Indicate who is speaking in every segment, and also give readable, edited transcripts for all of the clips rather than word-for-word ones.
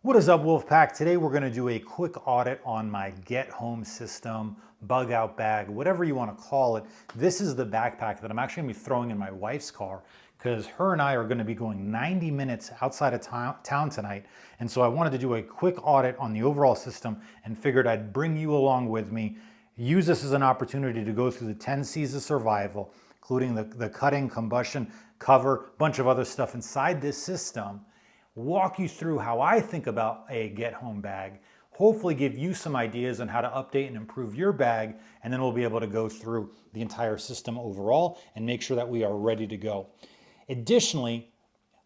Speaker 1: What is up, Wolfpack? Today we're going to do a quick audit on my get home system, bug out bag, whatever you want to call it. This is the backpack that I'm actually going to be throwing in my wife's car because her and I are going to be going 90 minutes outside of town tonight. And so I wanted to do a quick audit on the overall system and figured I'd bring you along with me, use this as an opportunity to go through the 10 C's of survival, including the cutting, combustion, cover, bunch of other stuff inside this system, walk you through how I think about a get home bag, hopefully give you some ideas on how to update and improve your bag, and then we'll be able to go through the entire system overall and make sure that we are ready to go. Additionally,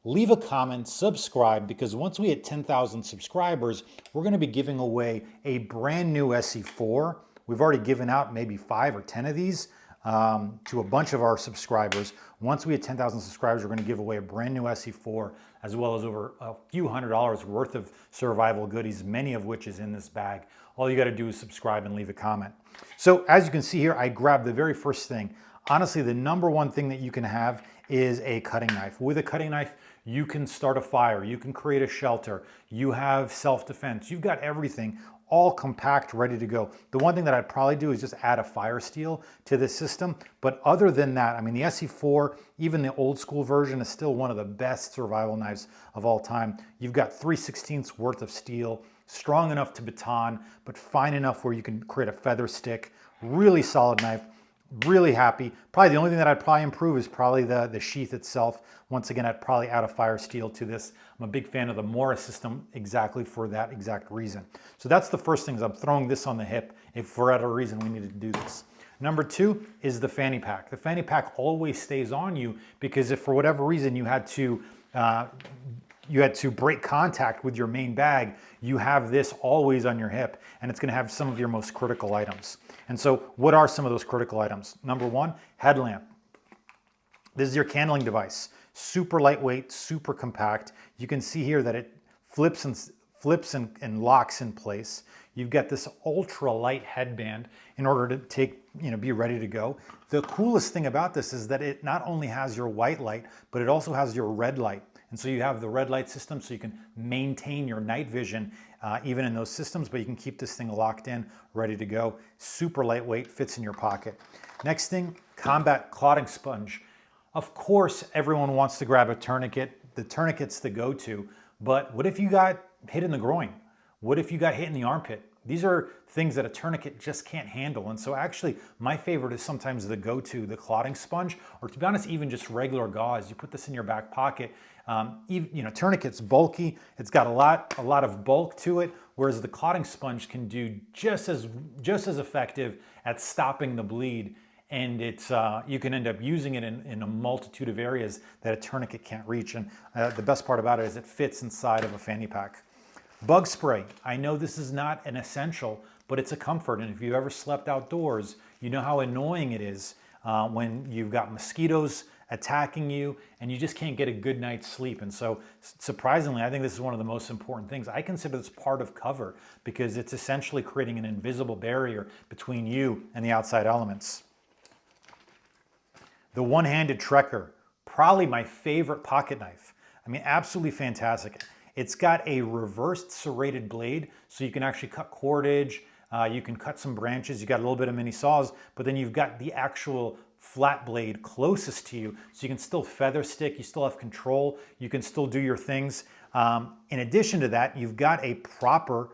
Speaker 1: leave a comment, subscribe, because once we hit 10,000 subscribers, we're going to be giving away a brand new SE4. We've already given out maybe 5 or 10 of these to a bunch of our subscribers. Once we hit 10,000 subscribers, we're going to give away a brand new SE4, as well as over a few $100s worth of survival goodies, many of which is in this bag. All you got to do is subscribe and leave a comment. So as you can see here, I grabbed the very first thing. Honestly, the number one thing that you can have is a cutting knife. With a cutting knife, you can start a fire, you can create a shelter, you have self-defense, you've got everything all compact, ready to go. The one thing that I'd probably do is just add a fire steel to this system. But other than that, I mean, the SE4, even the old school version, is still one of the best survival knives of all time. You've got 3/16 worth of steel, strong enough to baton, but fine enough where you can create a feather stick. Really solid knife. Really happy. Probably the only thing that I'd probably improve is probably the sheath itself. Once again, I'd probably add a fire steel to this. I'm a big fan of the Morris system exactly for that exact reason. So that's the first thing, is I'm throwing this on the hip if for whatever reason we needed to do this. Number 2 is the fanny pack. The fanny pack always stays on you because if for whatever reason you had to break contact with your main bag, you have this always on your hip, and it's going to have some of your most critical items. And so what are some of those critical items? Number 1, headlamp. This is your candling device. Super lightweight, super compact. You can see here that it flips and locks in place. You've got this ultra light headband in order to be ready to go. The coolest thing about this is that it not only has your white light, but it also has your red light. And so you have the red light system so you can maintain your night vision even in those systems, but you can keep this thing locked in, ready to go. Super lightweight, fits in your pocket. Next thing, combat clotting sponge. Of course, everyone wants to grab a tourniquet. The tourniquet's the go-to, but what if you got hit in the groin? What if you got hit in the armpit? These are things that a tourniquet just can't handle. And so actually, my favorite is sometimes the go-to, the clotting sponge, or to be honest, even just regular gauze. You put this in your back pocket. Tourniquet's bulky. It's got a lot of bulk to it, whereas the clotting sponge can do just as effective at stopping the bleed. And you can end up using it in a multitude of areas that a tourniquet can't reach. And the best part about it is it fits inside of a fanny pack. Bug spray. I know this is not an essential, but it's a comfort. And if you've ever slept outdoors, you know how annoying it is when you've got mosquitoes attacking you and you just can't get a good night's sleep. And so surprisingly, I think this is one of the most important things. I consider this part of cover because it's essentially creating an invisible barrier between you and the outside elements. The one-handed Trekker, probably my favorite pocket knife. I mean, absolutely fantastic. It's got a reversed serrated blade, so you can actually cut cordage, you can cut some branches, you got a little bit of mini saws, but then you've got the actual flat blade closest to you, so you can still feather stick, you still have control, you can still do your things. In addition to that, you've got a proper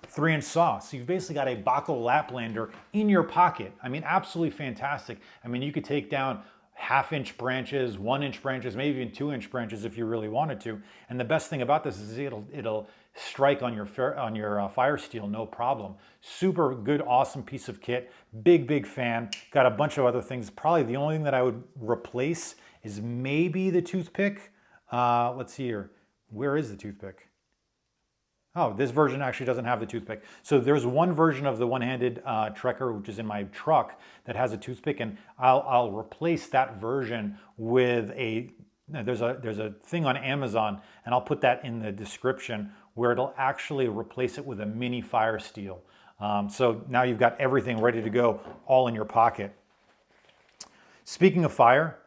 Speaker 1: 3-inch saw. So you've basically got a Bugout Laplander in your pocket. I mean, absolutely fantastic. I mean, you could take down 1/2-inch branches, 1-inch branches, maybe even 2-inch branches if you really wanted to. And the best thing about this is it'll strike on your fire steel, no problem. Super good, awesome piece of kit. Big fan. Got a bunch of other things. Probably the only thing that I would replace is maybe the toothpick. Let's see here. Where is the toothpick? Oh, this version actually doesn't have the toothpick. So there's one version of the one-handed Trekker, which is in my truck, that has a toothpick, and I'll replace that version with there's a thing on Amazon, and I'll put that in the description, where it'll actually replace it with a mini fire steel. So now you've got everything ready to go, all in your pocket. Speaking of fire,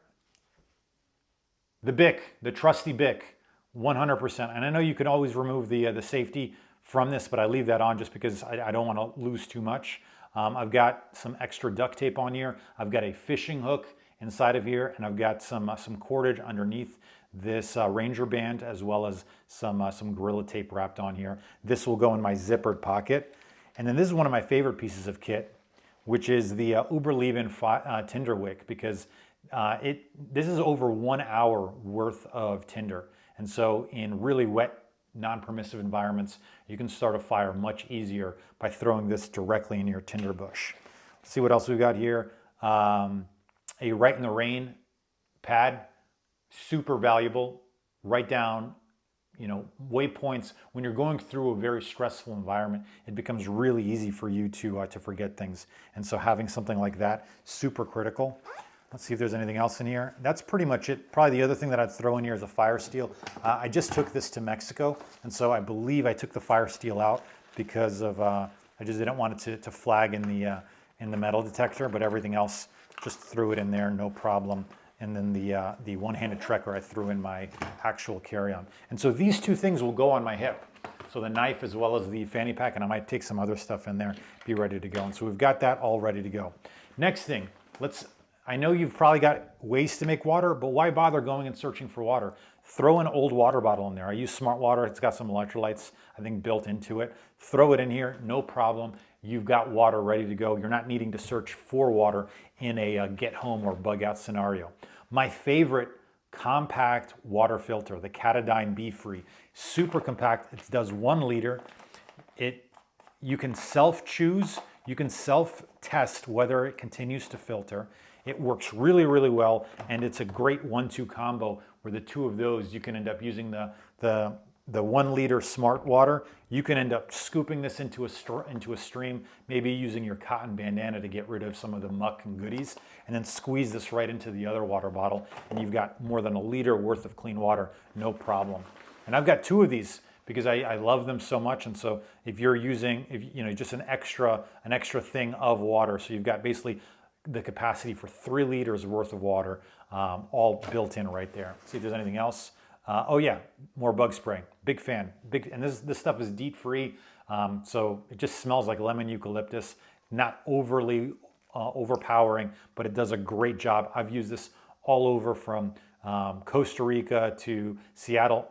Speaker 1: the Bic, the trusty Bic. 100%. And I know you can always remove the safety from this, but I leave that on just because I don't want to lose too much. I've got some extra duct tape on here. I've got a fishing hook inside of here, and I've got some cordage underneath this Ranger band, as well as some Gorilla Tape wrapped on here. This will go in my zippered pocket. And then this is one of my favorite pieces of kit, which is the Überleben tinder wick, because this is over 1 hour worth of tinder. And so in really wet, non-permissive environments, you can start a fire much easier by throwing this directly in your tinder bush. Let's see what else we've got here. A Right in the Rain pad, super valuable. Write down, waypoints. When you're going through a very stressful environment, it becomes really easy for you to forget things. And so having something like that, super critical. Let's see if there's anything else in here. That's pretty much it. Probably the other thing that I'd throw in here is a fire steel. I just took this to Mexico, and so I believe I took the fire steel out because of I just didn't want it to flag in the metal detector, but everything else just threw it in there, no problem. And then the one-handed trekker I threw in my actual carry-on. And so these two things will go on my hip. So the knife as well as the fanny pack, and I might take some other stuff in there, be ready to go. And so we've got that all ready to go. Next thing, I know you've probably got ways to make water, but why bother going and searching for water? Throw an old water bottle in there. I use Smart Water. It's got some electrolytes, I think, built into it. Throw it in here, no problem. You've got water ready to go. You're not needing to search for water in a get home or bug out scenario. My favorite compact water filter, the Katadyn Be-Free. Super compact. It does 1 liter. You can self-choose. You can self-test whether it continues to filter. It works really, really well, and it's a great 1-2 combo where the two of those, you can end up using the 1 liter Smart Water. You can end up scooping this into a stream, maybe using your cotton bandana to get rid of some of the muck and goodies, and then squeeze this right into the other water bottle, and you've got more than 1 liter worth of clean water, no problem. And I've got 2 of these because I love them so much. And so if you're using, just an extra thing of water, so you've got basically the capacity for 3 liters worth of water, all built in right there. See if there's anything else. Oh yeah, more bug spray. Big fan. And this stuff is DEET free, so it just smells like lemon eucalyptus. Not overly overpowering, but it does a great job. I've used this all over from Costa Rica to Seattle.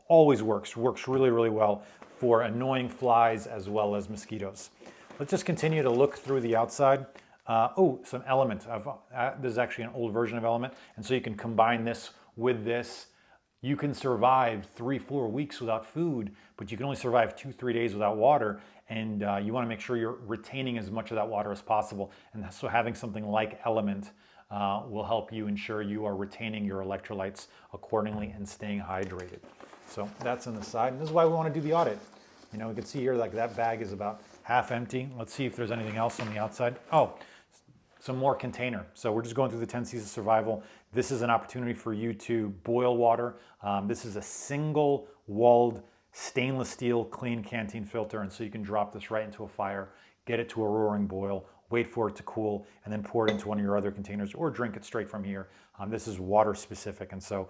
Speaker 1: Always works really, really well for annoying flies as well as mosquitoes. Let's just continue to look through the outside. Some Element. This is actually an old version of Element, and so you can combine this with this. You can survive 3-4 weeks without food, but you can only survive 2-3 days without water, and you want to make sure you're retaining as much of that water as possible. And so having something like Element will help you ensure you are retaining your electrolytes accordingly and staying hydrated. So that's on the side, and this is why we want to do the audit. You can see here, like, that bag is about half empty. Let's see if there's anything else on the outside. Oh, some more container. So we're just going through the 10 C's of survival. This is an opportunity for you to boil water. This is a single walled stainless steel clean canteen filter. And so you can drop this right into a fire, get it to a roaring boil, wait for it to cool, and then pour it into one of your other containers or drink it straight from here. This is water specific, and so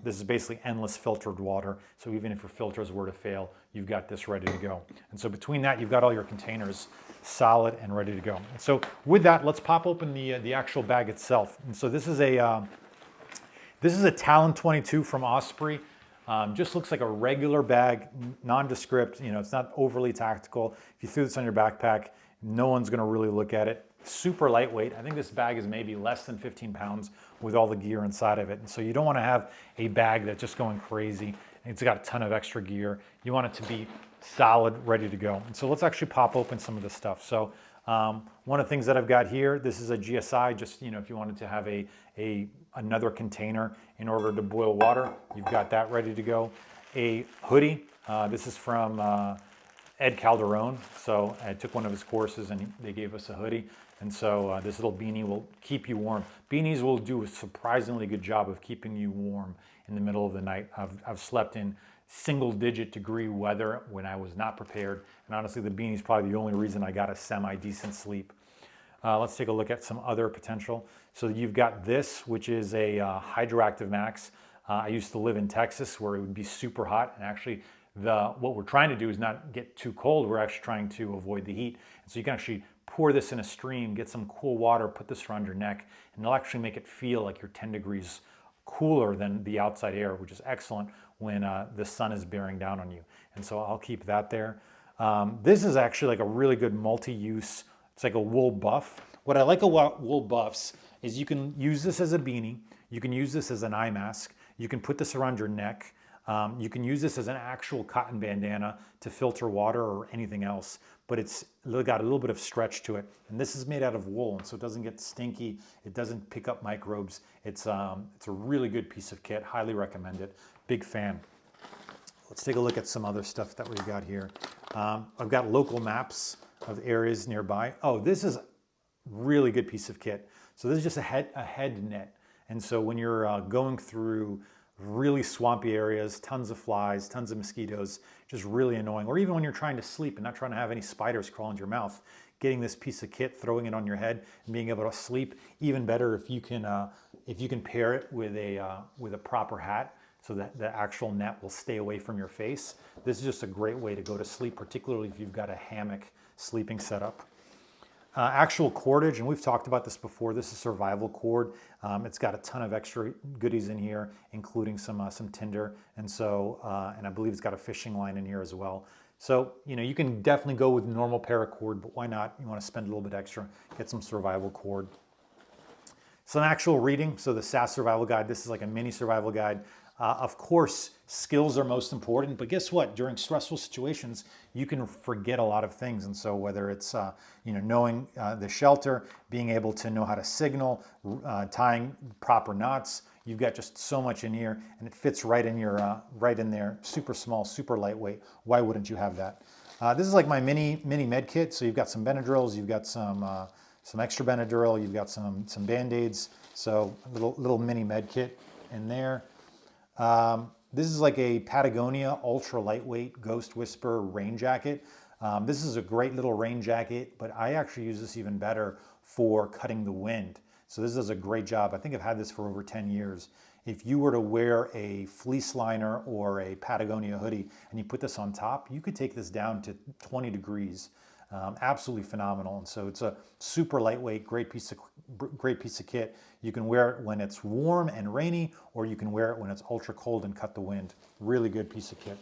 Speaker 1: this is basically endless filtered water. So even if your filters were to fail, you've got this ready to go. And so between that, you've got all your containers solid and ready to go. And so with that, let's pop open the actual bag itself. And so this is a Talon 22 from Osprey. Just looks like a regular bag, nondescript. It's not overly tactical. If you threw this on your backpack, no one's going to really look at it. Super lightweight. I think this bag is maybe less than 15 pounds with all the gear inside of it. And so you don't want to have a bag that's just going crazy. It's got a ton of extra gear. You want it to be solid, ready to go. And so let's actually pop open some of this stuff. So one of the things that I've got here, this is a GSI, just if you wanted to have another container in order to boil water, you've got that ready to go. A hoodie. This is from Ed Calderon. So I took one of his courses and they gave us a hoodie. And so this little beanie will keep you warm. Beanies will do a surprisingly good job of keeping you warm in the middle of the night. I've slept in single-digit degree weather when I was not prepared. And honestly, the beanie is probably the only reason I got a semi-decent sleep. Let's take a look at some other potential. So you've got this, which is a Hydroactive Max. I used to live in Texas where it would be super hot, and actually what we're trying to do is not get too cold. We're actually trying to avoid the heat. And so you can actually pour this in a stream, get some cool water, put this around your neck, and it'll actually make it feel like you're 10 degrees cooler than the outside air, which is excellent when the sun is bearing down on you. And so I'll keep that there. This is actually like a really good multi-use, it's like a wool buff. What I like about wool buffs is you can use this as a beanie, you can use this as an eye mask, you can put this around your neck, you can use this as an actual cotton bandana to filter water or anything else, but it's got a little bit of stretch to it. And this is made out of wool, and so it doesn't get stinky, it doesn't pick up microbes. It's a really good piece of kit, highly recommend it, big fan. Let's take a look at some other stuff that we've got here. I've got local maps of areas nearby. Oh, this is a really good piece of kit. So this is just a head net. And so when you're going through really swampy areas, tons of flies, tons of mosquitoes, just really annoying. Or even when you're trying to sleep and not trying to have any spiders crawl into your mouth, getting this piece of kit, throwing it on your head, and being able to sleep. Even better if you can pair it with a proper hat, so that the actual net will stay away from your face. This is just a great way to go to sleep, particularly if you've got a hammock sleeping setup. Actual cordage, and we've talked about this before, this is survival cord. It's got a ton of extra goodies in here, including some tinder, and I believe it's got a fishing line in here as well. So, you can definitely go with normal paracord, but why not? You want to spend a little bit extra, get some survival cord. Some actual reading, so the SAS Survival Guide, this is like a mini survival guide. Of course, skills are most important, but guess what? During stressful situations, you can forget a lot of things. And so whether it's knowing the shelter, being able to know how to signal, tying proper knots, you've got just so much in here, and it fits right in there, super small, super lightweight. Why wouldn't you have that? This is like my mini med kit. So you've got some Benadryls, you've got some extra Benadryl, you've got some Band-Aids. So a little mini med kit in there. This is like a Patagonia ultra lightweight Ghost Whisper rain jacket. This is a great little rain jacket, but I actually use this even better for cutting the wind. So this does a great job. I think I've had this for over 10 years. If you were to wear a fleece liner or a Patagonia hoodie and you put this on top, you could take this down to 20 degrees. Absolutely phenomenal. And so it's a super lightweight, great piece of kit. You can wear it when it's warm and rainy, or you can wear it when it's ultra cold and cut the wind. Really good piece of kit.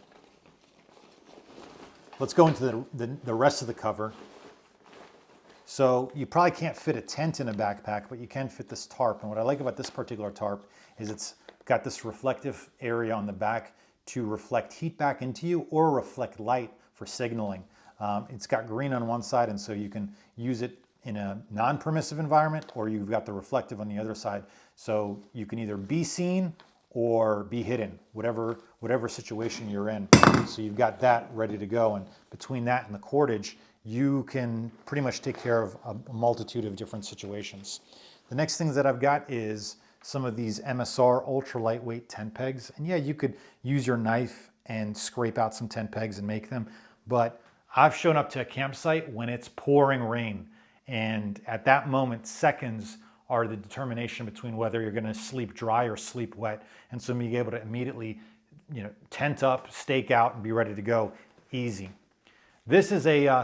Speaker 1: Let's go into the rest of the cover. So you probably can't fit a tent in a backpack, but you can fit this tarp. And what I like about this particular tarp is it's got this reflective area on the back to reflect heat back into you or reflect light for signaling. It's got green on one side, and so you can use it in a non-permissive environment, or you've got the reflective on the other side. So you can either be seen or be hidden, whatever situation you're in. So you've got that ready to go, and between that and the cordage, you can pretty much take care of a multitude of different situations. The next things that I've got is some of these MSR ultra lightweight tent pegs. And yeah, you could use your knife and scrape out some tent pegs and make them, but I've shown up to a campsite when it's pouring rain, and at that moment, seconds are the determination between whether you're going to sleep dry or sleep wet. And so being able to immediately, tent up, stake out, and be ready to go, easy. This is a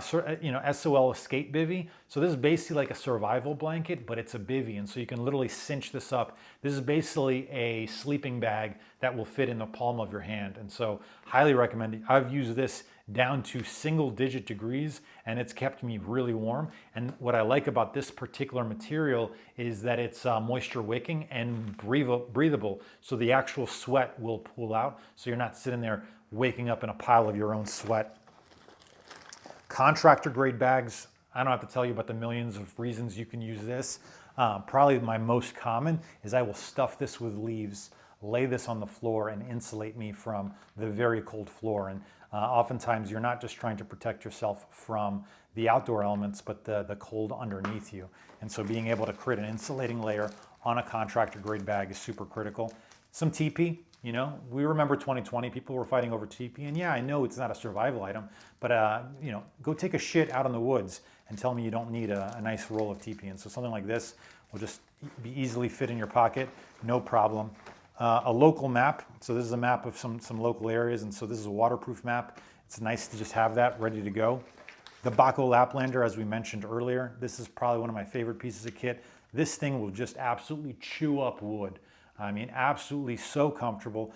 Speaker 1: SOL escape bivy. So this is basically like a survival blanket, but it's a bivy, and so you can literally cinch this up. This is basically a sleeping bag that will fit in the palm of your hand, and so highly recommend it. I've used this down to single-digit degrees, and it's kept me really warm. And what I like about this particular material is that it's moisture wicking and breathable, so the actual sweat will pool out, so you're not sitting there waking up in a pile of your own sweat. Contractor grade bags, I don't have to tell you about the millions of reasons you can use this. Probably my most common is I will stuff this with leaves, lay this on the floor, and insulate me from the very cold floor. And oftentimes you're not just trying to protect yourself from the outdoor elements, but the cold underneath you. And so being able to create an insulating layer on a contractor grade bag is super critical. Some teepee. We remember 2020, people were fighting over teepee, and yeah, I know it's not a survival item, but go take a shit out in the woods and tell me you don't need a nice roll of teepee. And so something like this will just be easily fit in your pocket, no problem. a local map. So this is a map of some local areas, and so this is a waterproof map. It's nice to just have that ready to go. The Bugout Laplander, as we mentioned earlier, this is probably one of my favorite pieces of kit. This thing will just absolutely chew up wood. I mean, absolutely so comfortable.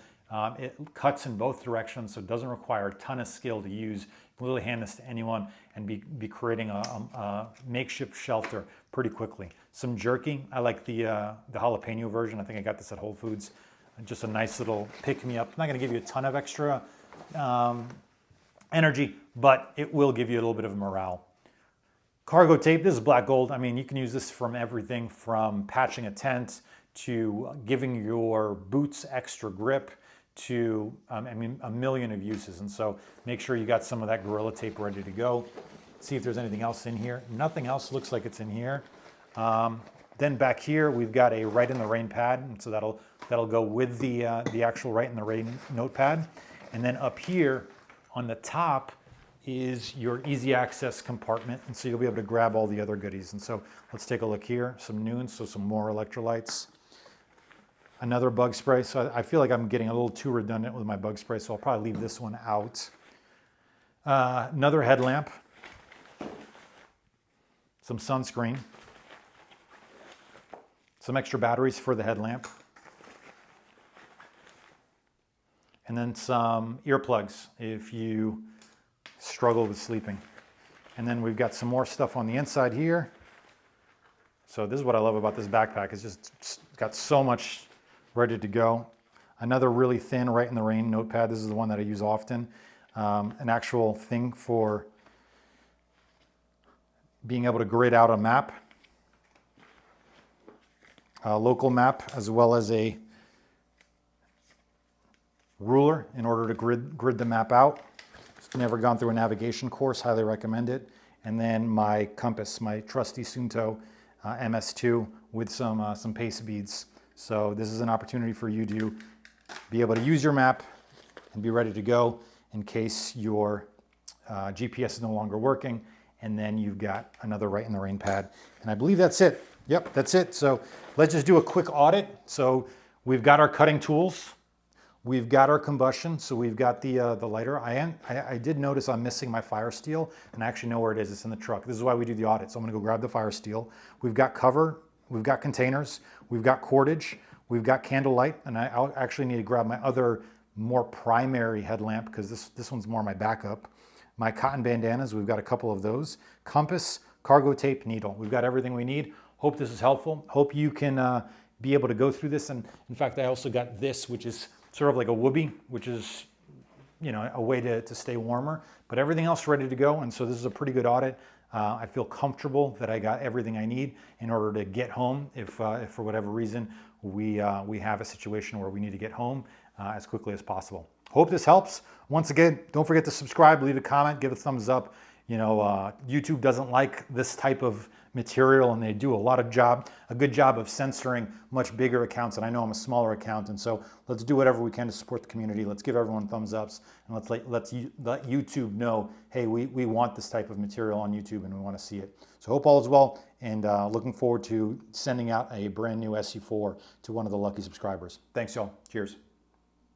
Speaker 1: It cuts in both directions, so it doesn't require a ton of skill to use. You can literally hand this to anyone and be creating a makeshift shelter pretty quickly. Some jerky. I like the jalapeno version. I think I got this at Whole Foods. Just a nice little pick-me-up. I'm not going to give you a ton of extra energy, but it will give you a little bit of morale. Cargo tape. This is black gold. I mean, you can use this from everything from patching a tent to giving your boots extra grip to, I mean, a million of uses. And so make sure you got some of that Gorilla Tape ready to go. See if there's anything else in here. Nothing else looks like it's in here. Then back here, we've got a Write in the Rain pad. And so that'll go with the actual Write in the Rain notepad. And then up here on the top is your easy access compartment. And so you'll be able to grab all the other goodies. And so let's take a look here. Some Nuun, so some more electrolytes. Another bug spray. So I feel like I'm getting a little too redundant with my bug spray, so I'll probably leave this one out. Another headlamp. Some sunscreen. Some extra batteries for the headlamp. And then some earplugs if you struggle with sleeping. And then we've got some more stuff on the inside here. So this is what I love about this backpack. It's just got so much ready to go. Another really thin Write in the Rain notepad. This is the one that I use often. An actual thing for being able to grid out a map. A local map, as well as a ruler in order to grid the map out. If you've never gone through a navigation course, highly recommend it. And then my compass, my trusty Suunto MS2 with some paste beads. So this is an opportunity for you to be able to use your map and be ready to go in case your GPS is no longer working. And then you've got another Write in the Rain pad. And I believe that's it. Yep, that's it. So let's just do a quick audit. So we've got our cutting tools. We've got our combustion. So we've got the lighter. I did notice I'm missing my fire steel, and I actually know where it is. It's in the truck. This is why we do the audit. So I'm going to go grab the fire steel. We've got cover. We've got containers, we've got cordage, we've got candlelight, and I'll actually need to grab my other more primary headlamp because this one's more my backup. My cotton bandanas, we've got a couple of those. Compass, cargo tape, needle. We've got everything we need. Hope this is helpful. Hope you can be able to go through this. And in fact, I also got this, which is sort of like a whoopee, which is, you know, a way to stay warmer. But everything else ready to go, and so this is a pretty good audit. I feel comfortable that I got everything I need in order to get home if for whatever reason we have a situation where we need to get home as quickly as possible. Hope this helps. Once again, don't forget to subscribe, leave a comment, give a thumbs up. You know, YouTube doesn't like this type of material, and they do a good job of censoring much bigger accounts. And I know I'm a smaller account, and so let's do whatever we can to support the community. Let's give everyone thumbs ups, and let's let YouTube know, hey, we want this type of material on YouTube, and we want to see it. So hope all is well, and looking forward to sending out a brand new Esee 4 to one of the lucky subscribers. Thanks, y'all. Cheers.